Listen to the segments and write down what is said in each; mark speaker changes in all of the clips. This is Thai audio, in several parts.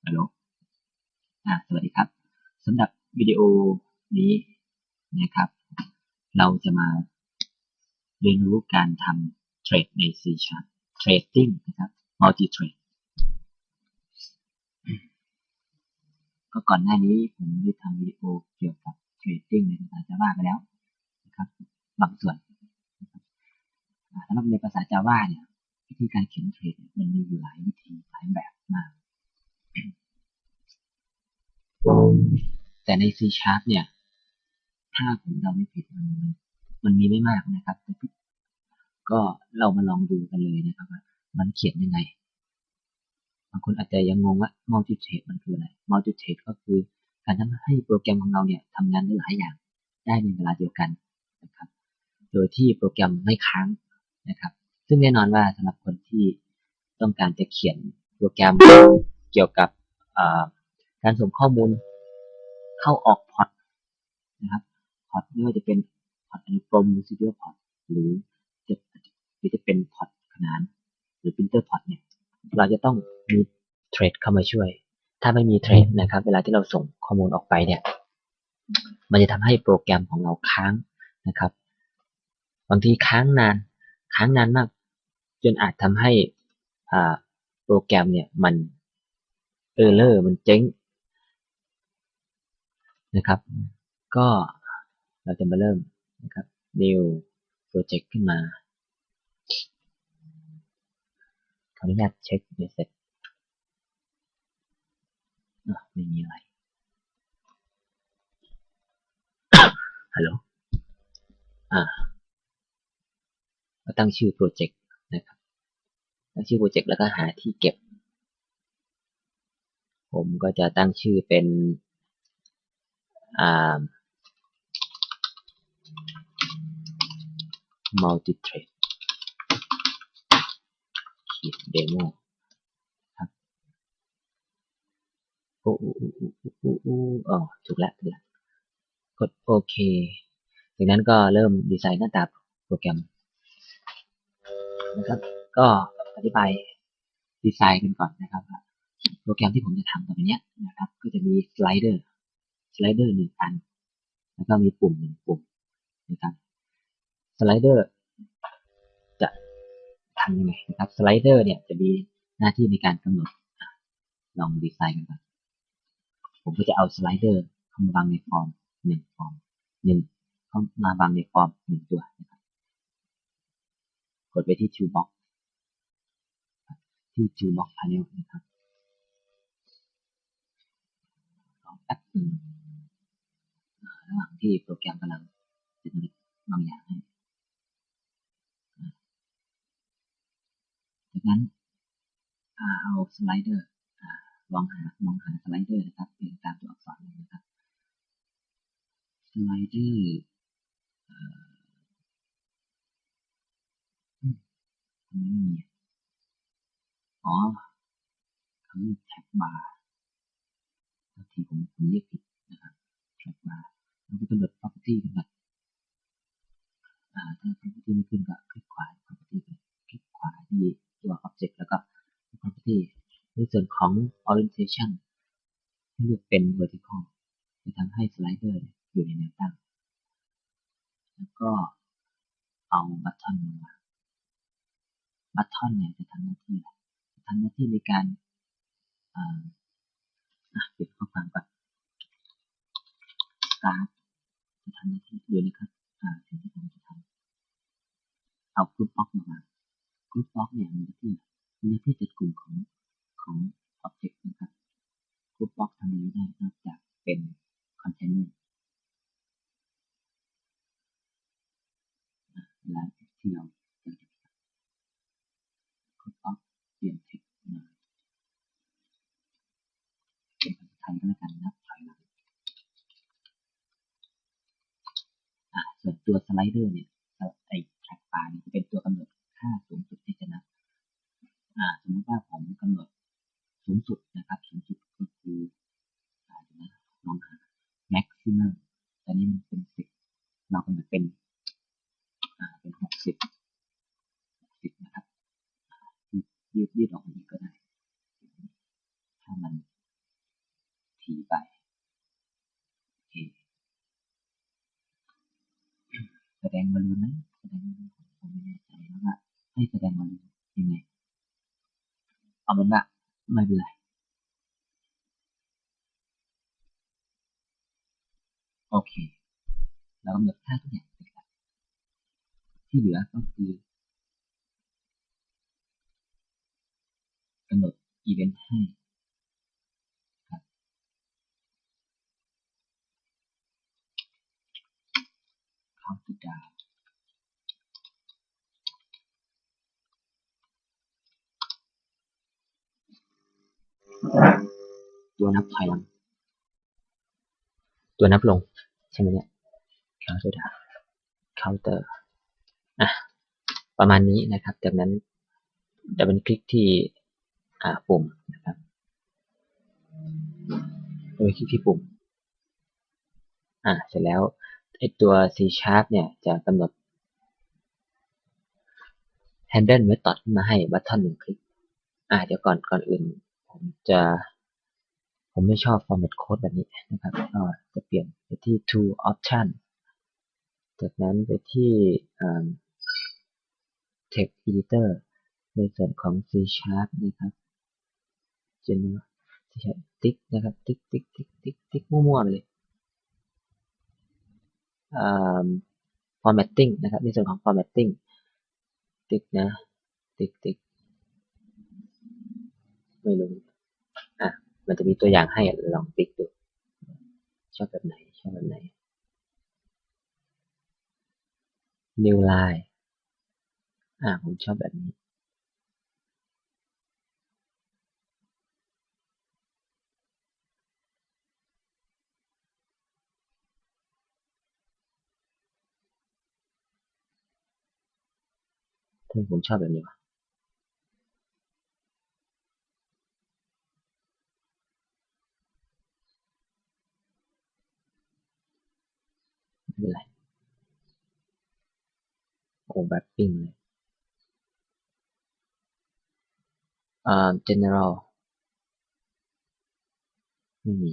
Speaker 1: ฮัลโหลสวัสดีครับสำหรับวิดีโอนี้นะครับเราจะมาเรียนรู้การทำเทรดใน C# Trading นะครับ Multi Trade ก็ก่อนหน้านี้ผมได้ทำวิดีโอเกี่ยวกับ Trading ในภาษา Java ไปแล้วนะครับบางส่วนสำหรับในภาษา Java เนี่ยวิธีการเขียนเทรดมันมีอยู่หลายวิธีหลายแบบมากแต่ใน C# เนี่ยถ้าผมเดาไม่ผิดมันมีไม่มากนะครับก็เรามาลองดูกันเลยนะครับว่ามันเขียนยังไงบางคนอาจจะยังงงว่า multi thread มันคืออะไร multi thread ก็คือการทำให้โปรแกรมของเราเนี่ยทำงานได้หลายอย่างได้ในเวลาเดียวกันนะครับโดยที่โปรแกรมไม่ค้างนะครับซึ่งแน่นอนว่าสำหรับคนที่ต้องการจะเขียนโปรแกรมเกี่ยวกับการส่งข้อมูลเข้าออกพอร์ตนะครับพอร์ตไม่ว่าจะเป็นพอร์ตอนุกรม serial port หรือจะเป็นพอร์ตขนานหรือ printer port เนี่ยเราจะต้องมีเทรดเข้ามาช่วยถ้าไม่มีเทรดนะครับเวลาที่เราส่งข้อมูลออกไปเนี่ยมันจะทำให้โปรแกรมของเราค้างนะครับบางทีค้างนานมากจนอาจทำให้โปรแกรมเนี่ยมันเออร์เลอร์มันเจ๊งนะครับก็เราจะมาเริ่มนะครับ new project ขึ้นมาขออนุญาตเช็คเมสเสร็จไม่มีอะไรฮัลโหลก็ตั้งชื่อโปรเจกต์นะครับตั้งชื่อโปรเจกต์แล้วก็หาที่เก็บผมก็จะตั้งชื่อเป็นmulti thread ขีดเดโมครับถูกแล้วกดโอเคจากนั้นก็เริ่มดีไซน์หน้าตาโปรแกรมนะครับก็อธิบายดีไซน์กันก่อนนะครับโปรแกรมที่ผมจะทำต่อไปนี้นะครับก็จะมีสไลเดอร์หนึ่งอันแล้วก็มีปุ่มหนึ่งปุ่มนะครับสไลเดอร์จะทำยังไงนะครับสไลเดอร์เนี่ยจะมีหน้าที่ในการกำหนดลองดีไซน์กันก่อนผมก็จะเอาสไลเดอร์เข้ามาวางในฟอร์มหนึ่งเข้ามาวางในฟอร์มหนึ่งตัวนะครับกดไปที่ Toolbox ที่ Toolbox Panel นะครับลองแป๊บนึงระหว่างที่โปรแกรมกำลังจะทำบางอย่างให้จากนั้นเอาสไลเดอร์มองหาสไลเดอร์นะครับเรียงตามตัวอักษรเลยนะครับสไลเดอร์ไม่มีเขาเรียกแท็บบาร์บางทีผมเรียกผิดนะครับแท็บบาร์เราไปกำหนด property กันก่อนถ้า property ไม่ขึ้นก็คลิกขวา property ไปคลิกขวาที่ตัว object แล้วก็ property ในส่วนของ orientation ให้เลือกเป็น vertical จะทำให้สไลเดอร์อยู่ในแนวตั้งแล้วก็เอาบัตทอนลงมาบัตทอนเนี่ยจะทำหน้าที่อะไรทำหน้าที่ในการเก็บข้อความก่อน start จะทำหน้าที่ด้วยนะครับสิ่งที่ผมจะทำเอา group box มาวาง group box เนี่ยมีหน้าที่จัดกลุ่มของ object นะครับ group box ทำอะไรได้นอกจากเป็น container เวลาที่เราจะ group box เปลี่ยน text เป็นภาษาไทยก็แล้วกันนับถอยหลังส่วนตัวสไลเดอร์เนี่ยไอ้ track bar เนี่ยจะเป็นตัวกำหนดค่าสูงสุดที่จะนับสมมติว่าผมกำหนดสูงสุดนะครับสูงสุดก็คือลองหา maximum ตอนนี้มันเป็น10เรากำหนดเป็น60นะครับยืดออกมาอีกก็ได้ถ้ามัน ไปโอเคแสดงบอลลูนนะแสดงบอลลูนผมไม่แน่ใจว่าให้แสดงบอลลูนยังไงเอาเป็นว่าไม่เป็นไรโอเคเรากำหนดค่าทุกอย่างเสร็จแล้วที่เหลือก็คือกำหนดอีเวนต์ให้ครับเข้าที่ดาวตัวนับถอยหลังตัวนับลงใช่ไหมเนี่ยเข้าที่ดาวเคาน์เตอร์อ่ะประมาณนี้นะครับจากนั้นจะเป็นคลิกที่ปุ่มนะครับโดยคลิกที่ปุ่มเสร็จแล้วไอตัว C Sharp เนี่ยจะกำหนด handle method ขึ้นมาให้บัตทอน1คลิกเดี๋ยวก่อนอื่นผมไม่ชอบ format code แบบนี้นะครับก็จะเปลี่ยนไปที่ tool option จากนั้นไปที่text editor ในส่วนของ C Sharp นะครับ general C Sharp ติ๊กนะครับติ๊กมั่วๆเลยformatting นะครับในส่วนของ formatting ติ๊กนะติ๊กไม่รู้มันจะมีตัวอย่างให้ลองติ๊กดูชอบแบบไหนnew line ผมชอบแบบนี้ผมชอบแบบนี้วะไม่เป็นไรโอ้แบบปิ้งเลยgeneral ไม่มี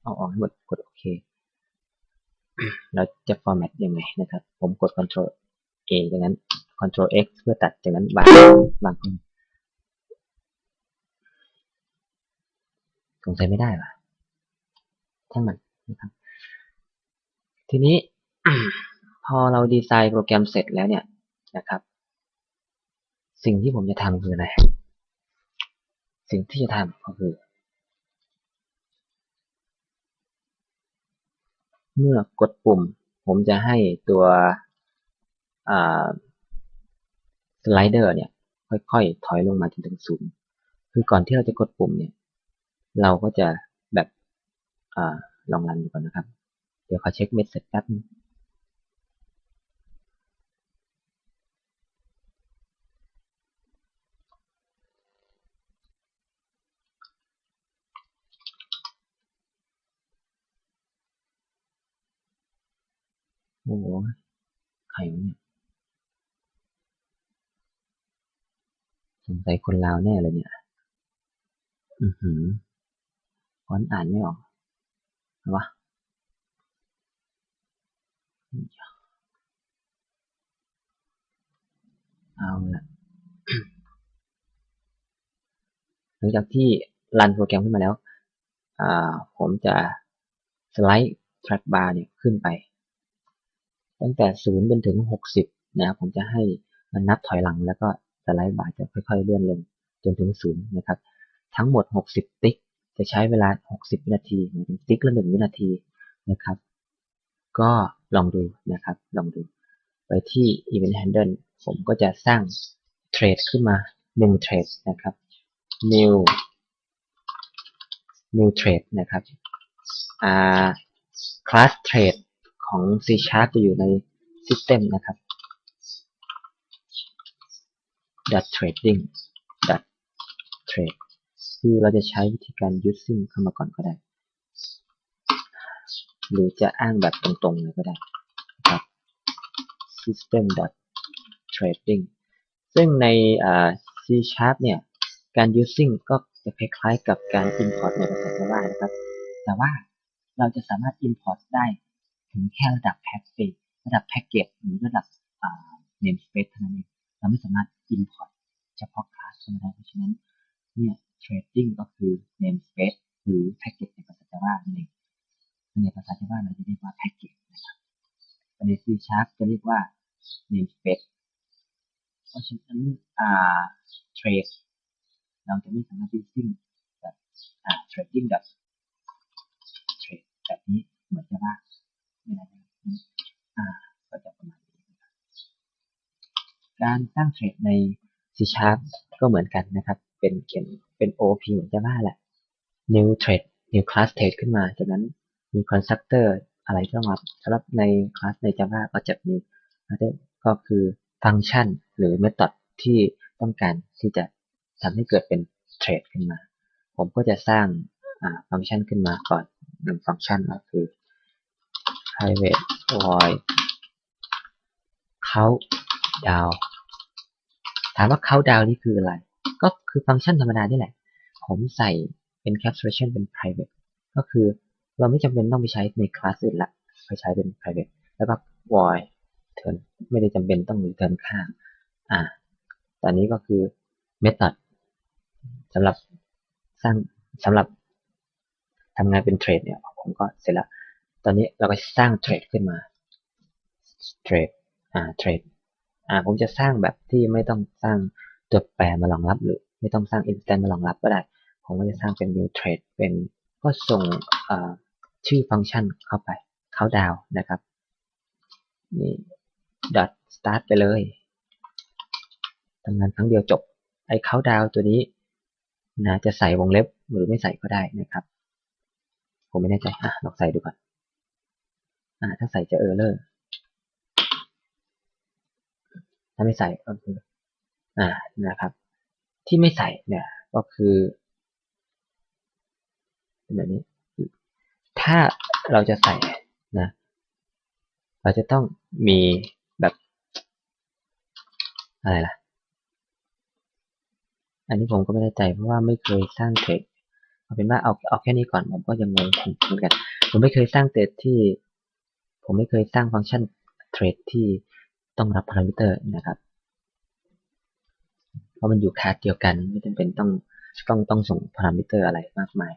Speaker 1: เอาออกให้หมดกดโอเคแล้วจะ format ยังไงนะครับผมกด Ctrl A จากนั้น Ctrl X เพื่อตัดจากนั้นวางสงสัยไม่ได้ว่ะทั้งมันนะครับทีนี้ พอเราดีไซน์โปรแกรมเสร็จแล้วเนี่ยนะครับสิ่งที่ผมจะทำคืออะไรสิ่งที่จะทำก็คือเมื่อกดปุ่มผมจะให้ตัวสไลเดอร์เนี่ยค่อยๆถอยลงมาจนถึงศูนย์คือก่อนที่เราจะกดปุ่มเนี่ยเราก็จะแบบลองรันดูก่อนนะครับเดี๋ยวขอเช็คเมสเสร็จแป๊บนึงโอ้โหใครวะเนี่ยสงสัยคนลาวแน่เลยเนี่ยฟอนต์อ่านไม่ออกวะเอาละหลังจากที่รันโปรแกรมขึ้นมาแล้วผมจะสไลด์ track bar เนี่ยขึ้นไปตั้งแต่0จนถึง60นะครับผมจะให้มันนับถอยหลังแล้วก็สไลด์บาร์จะค่อยๆเลื่อนลงจนถึง0นะครับทั้งหมด60ติ๊กจะใช้เวลา60วินาทีหมายถึงติ๊กละ1วินาทีนะครับก็ลองดูนะครับลองดูไปที่ Event Handle ผมก็จะสร้างเทรดขึ้นมา1เทรดนะครับ new trade นะครับ class trade ของ C Sharp จะอยู่ใน system นะครับ trading trade คือเราจะใช้วิธีการ using เข้ามาก่อนก็ได้หรือจะอ้างแบบตรงๆเลยก็ได้ครับ system.trading ซึ่งในC# เนี่ยการ using ก็จะคล้ายๆกับการ import ในภาษา Java นะครับแต่ว่าเราจะสามารถ import ได้ถึงแค่ระดับแพ็กเกจหรือระดับnamespace เท่านั้นเองเราไม่สามารถ import เฉพาะ class เข้ามาได้เพราะฉะนั้นเนี่ย trading ก็คือ namespace หรือ package ในภาษา Java นั่นเองในภาษา Java เราจะเรียกว่า package นะครับใน C# จะเรียกว่า namespace เพราะฉะนั้นtrade เราจะไม่สามารถ using แบบ trading แบบ trade แบบนี้เหมือน Java ไม่ได้ก็จะประมาณนี้การสร้างเทรดใน C# ก็เหมือนกันนะครับเป็น OOP เหมือน Java แหละ new trade new class trade ขึ้นมาจากนั้นมี constructor อะไรก็มาสำหรับใน class ใน Java ก็จะมีก็คือฟังก์ชันหรือ method ที่ต้องการที่จะทำให้เกิดเป็น trade ขึ้นมาผมก็จะสร้างฟังก์ชันขึ้นมาก่อนหนึ่งฟังก์ชันก็คือ private void count down ถามว่า count down นี่คืออะไรก็คือฟังก์ชันธรรมดานี่แหละผมใส่ encapsulation เป็น private ก็คือเราไม่จำเป็นต้องไปใช้ในคลาสอื่นละไปใช้เป็น private แล้วก็ void return ไม่ได้จำเป็นต้อง return ค่าตอนนี้ก็คือ method สำหรับทำงานเป็นเทรดเนี่ยผมก็เสร็จแล้วตอนนี้เราก็สร้างเทรดขึ้นมาเทรดเทรดผมจะสร้างแบบที่ไม่ต้องสร้างตัวแปรมารองรับหรือไม่ต้องสร้าง instance มารองรับก็ได้ผมก็จะสร้างเป็น new trade เป็นก็ส่งชื่อฟังก์ชันเข้าไปเขาดาวนะครับนี่ dot start ไปเลยทำงานครั้งเดียวจบไอ้เขาดาวตัวนี้นะจะใส่วงเล็บหรือไม่ใส่ก็ได้นะครับผมไม่แน่ใจลองใส่ดูก่อนถ้าใส่จะerror ถ้าไม่ใส่ก็คือนะครับที่ไม่ใส่เนี่ยก็คือแบบนี้ถ้าเราจะใส่นะเราจะต้องมีแบบอะไรล่ะอันนี้ผมก็ไม่แน่ใจเพราะว่าไม่เคยสร้างเทรดเอาเป็นว่าเอาแค่นี้ก่อนผมก็ยังงงเหมือนกันผมไม่เคยสร้างเทรดที่ผมไม่เคยสร้างฟังก์ชันเทรดที่ต้องรับพารามิเตอร์นะครับเพราะมันอยู่คลาสเดียวกันไม่จำเป็นต้องส่งพารามิเตอร์อะไรมากมาย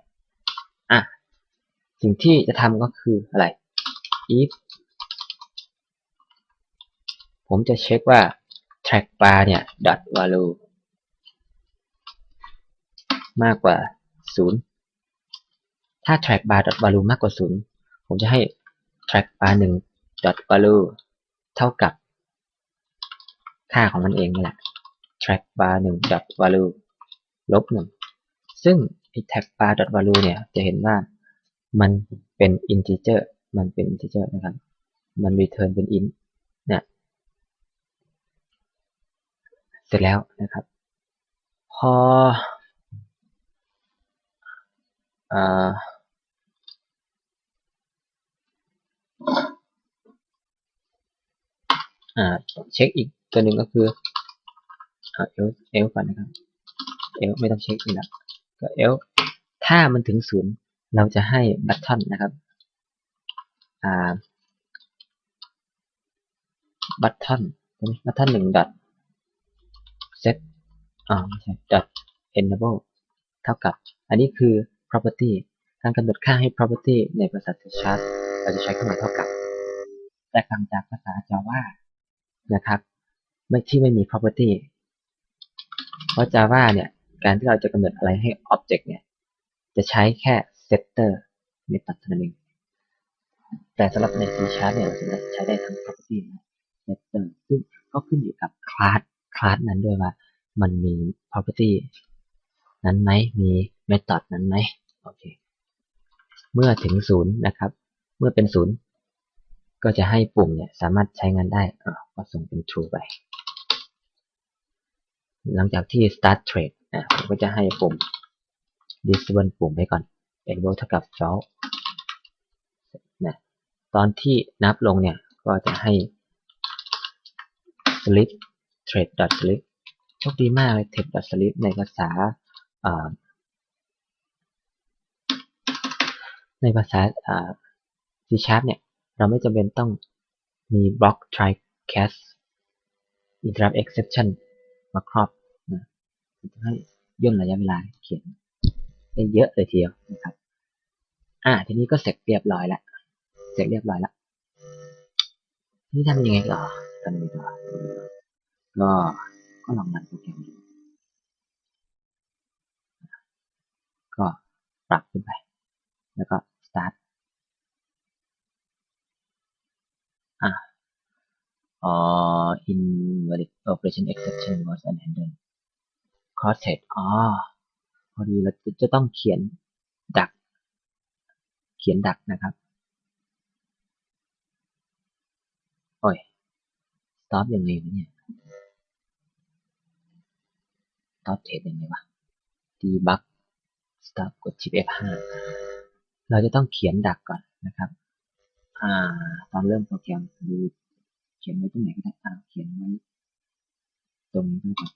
Speaker 1: สิ่งที่จะทำก็คืออะไร if ผมจะเช็คว่า track bar เนี่ย dot value มากกว่า0ถ้า track bar dot value มากกว่า0ผมจะให้ track bar 1 dot value เท่ากับค่าของมันเองนี่แหละ track bar 1 dot value ลบ1ซึ่งไอ้ track bar dot value เนี่ยจะเห็นว่ามันเป็น integer นะครับมัน return เป็น int เนี่ยเสร็จแล้วนะครับพอเช็คอีกตัวหนึ่งก็คือเอลก่อนนะครับเอลไม่ต้องเช็คอีกแล้วก็เอลถ้ามันถึง0เราจะให้บัตทอนนะครับบัตทอน1 dot set ไม่ใช่ dot enable เท่ากับอันนี้คือ property การกำหนดค่าให้ property ในภาษา C# เราจะใช้เครื่องหมายเท่ากับแตกต่างจากภาษา Java นะครับที่ไม่มี property เพราะ Java เนี่ยการที่เราจะกำหนดอะไรให้ object เนี่ยจะใช้แค่ setter method เท่านั้นเองแต่สำหรับใน C# เนี่ยเราจะใช้ได้ทั้ง property และ setter ซึ่งก็ขึ้นอยู่กับ class นั้นด้วยว่ามันมี property นั้นไหมมี method นั้นไหมโอเคเมื่อถึง0นะครับเมื่อเป็น0ก็จะให้ปุ่มเนี่ยสามารถใช้งานได้ก็ส่งเป็น true ไปหลังจากที่ start trade ผมก็จะให้ปุ่ม disable ปุ่มไปก่อน enable เท่ากับ false นะตอนที่นับลงเนี่ยก็จะให้ slip thread.slip โชคดีมากเลย thread.slip ในภาษาC# เนี่ยเราไม่จำเป็นต้องมีบล็อก try catch interrupt exception มาครอบนะจะให้ย่นระยะเวลาเขียนได้เยอะเลยทีเดียวนะครับทีนี้ก็เสร็จเรียบร้อยแล้วนี่ทำยังไงต่อก็ลองรันโปรแกรมดูก็ปรับขึ้นไปแล้วก็ start invalid operation exception was unhandled crosshead พอดีเราจะต้องเขียนดักนะครับโอ้ย stop ยังไงวะเนี่ย stop thread ยังไงวะ debug stop กด shift F5 เราจะต้องเขียนดักก่อนนะครับตอนเริ่มโปรแกรมดูเขียนไว้ตรงไหนก็ได้เขียนไว้ตรงนี้ก็ได้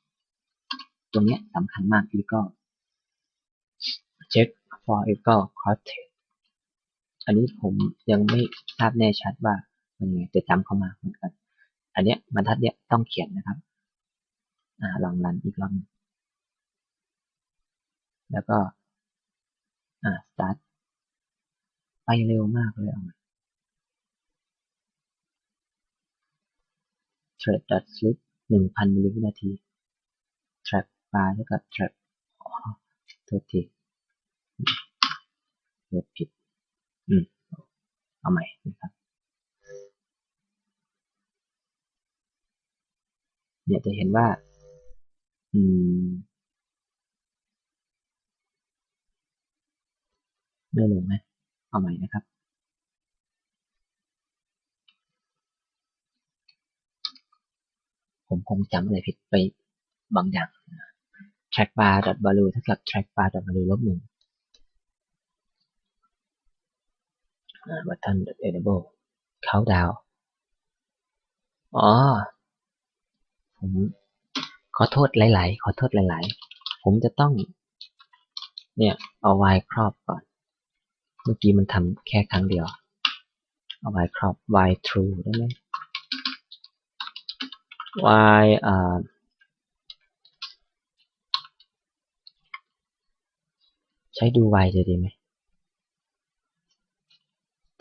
Speaker 1: ตรงนี้สำคัญมาก illegal check for illegal crosshead อันนี้ผมยังไม่ทราบแน่ชัดว่ามันยังไงจะจำเข้ามาเหมือนกันอันเนี้ยบรรทัดเนี้ยต้องเขียนนะครับลองรันอีกรอบนึงแล้วก็start ไปเร็วมากเลยthread.slip 1,000 มิลลิวินาที track bar เท่ากับ track โทษทีเปิดผิดเอาใหม่นะครับเนี่ยจะเห็นว่าไม่ลงไหมเอาใหม่นะครับผมคงจำอะไรผิดไปบางอย่าง track bar value เท่ากับ track bar value ลบ 1 button enable countdown ผมขอโทษหลายๆผมจะต้องเนี่ยเอา y ครอบก่อนเมื่อกี้มันทำแค่ครั้งเดียวเอา y ครอบ y true ได้ไหม y ใช้ดู y จะดีไหม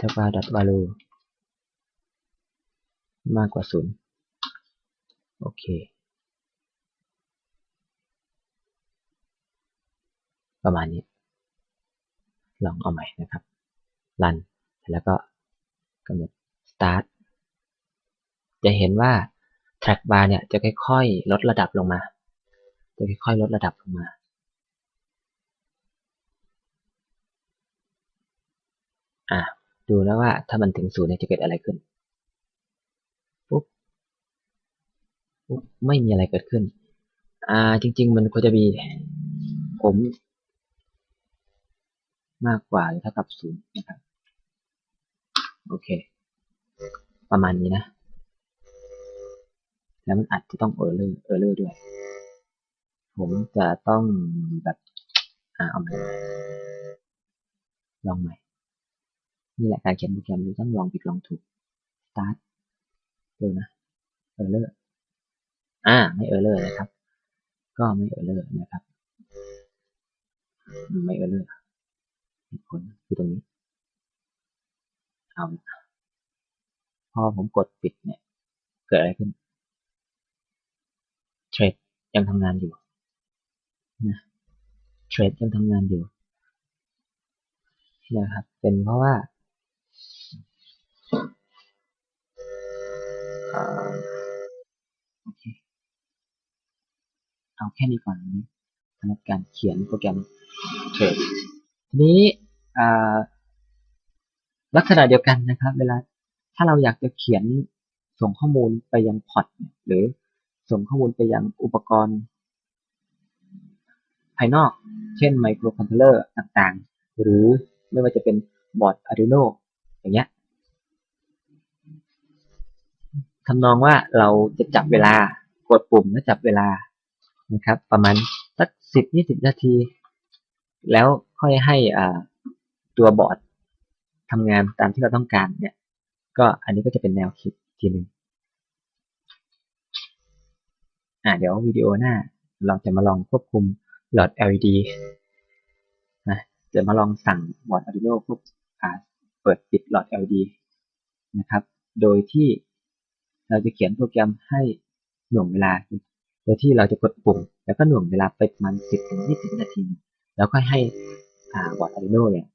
Speaker 1: ถ้า value มากกว่า 0โอเคประมาณนี้ลองเอาใหม่นะครับ run แล้วก็กำหนด start จะเห็นว่า track bar เนี่ยจะค่อยๆลดระดับลงมาดูแล้วว่าถ้ามันถึง 0เนี่ยจะเกิดอะไรขึ้นปุ๊บไม่มีอะไรเกิดขึ้นจริงๆมันควรจะมีผมมากกว่าหรือเท่ากับ 0นะครับโอเคประมาณนี้นะแล้วมันอาจจะต้องเออร์เลอร์ด้วยผมจะต้องแบบเอาใหม่ลองใหม่นี่แหละการเขียนโปรแกรมต้องลองผิดลองถูก start ดูนะเออร์เลอร์ไม่เออร์เลอร์นะครับก็ไม่เออร์เลอร์นะครับไม่เออร์เลอร์เหตุผลคือตรงนี้พอผมกดปิดเนี่ยเกิดอะไรขึ้นเทรดยังทำงานอยู่นะเทรดยังทำงานอยู่นะครับเป็นเพราะว่าโอเคเอาแค่นี้ก่อนนี้สำหรับการเขียนโปรแกรมเทรดทีนี้ลักษณะเดียวกันนะครับเวลาถ้าเราอยากจะเขียนส่งข้อมูลไปยังพอร์ตหรือส่งข้อมูลไปยังอุปกรณ์ ภายนอกเช่นไมโครคอนโทรลเลอร์ต่างๆหรือไม่ว่าจะเป็นบอร์ด Arduino อย่างเงี้ยทำนองว่าเราจะจับเวลากดปุ่มแล้วจับเวลานะครับประมาณสัก10-20 นาทีแล้วค่อยให้ตัวบอร์ดทำงานตามที่เราต้องการเนี่ยก็อันนี้ก็จะเป็นแนวคิดทีหนึ่งเดี๋ยววิดีโอหน้าเราจะมาลองควบคุมหลอด LED นะจะมาลองสั่งบอร์ด Arduino ควบเปิดปิดหลอด LED นะครับโดยที่เราจะเขียนโปรแกรมให้หน่วงเวลาโดยที่เราจะกดปุ่มแล้วก็หน่วงเวลาไปประมาณ10-20 นาทีแล้วก็ให้บอร์ด Arduino เนี่ย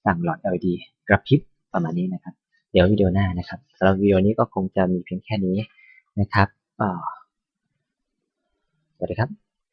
Speaker 1: สั่งหลอด LED กระพริบประมาณนี้นะครับเดี๋ยววิดีโอหน้านะครับสำหรับวิดีโอนี้ก็คงจะมีเพียงแค่นี้นะครับสวัสดีครับ